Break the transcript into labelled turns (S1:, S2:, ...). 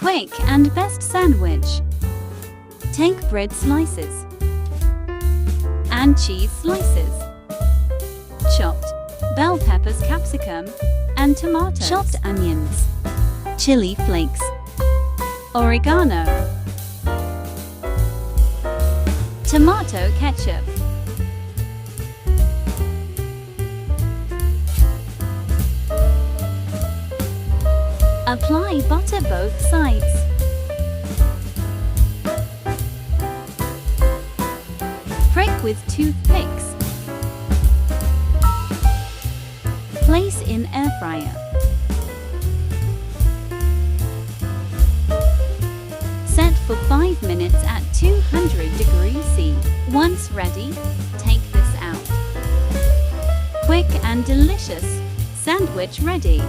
S1: Quick and best sandwich. Take bread slices and cheese slices, chopped bell peppers, capsicum, and tomatoes, chopped onions, chili flakes, oregano, tomato ketchup, apply butter both sides. Prick with toothpicks. Place in air fryer. Set for 5 minutes at 200 degrees C. Once ready, take this out. Quick and delicious sandwich ready.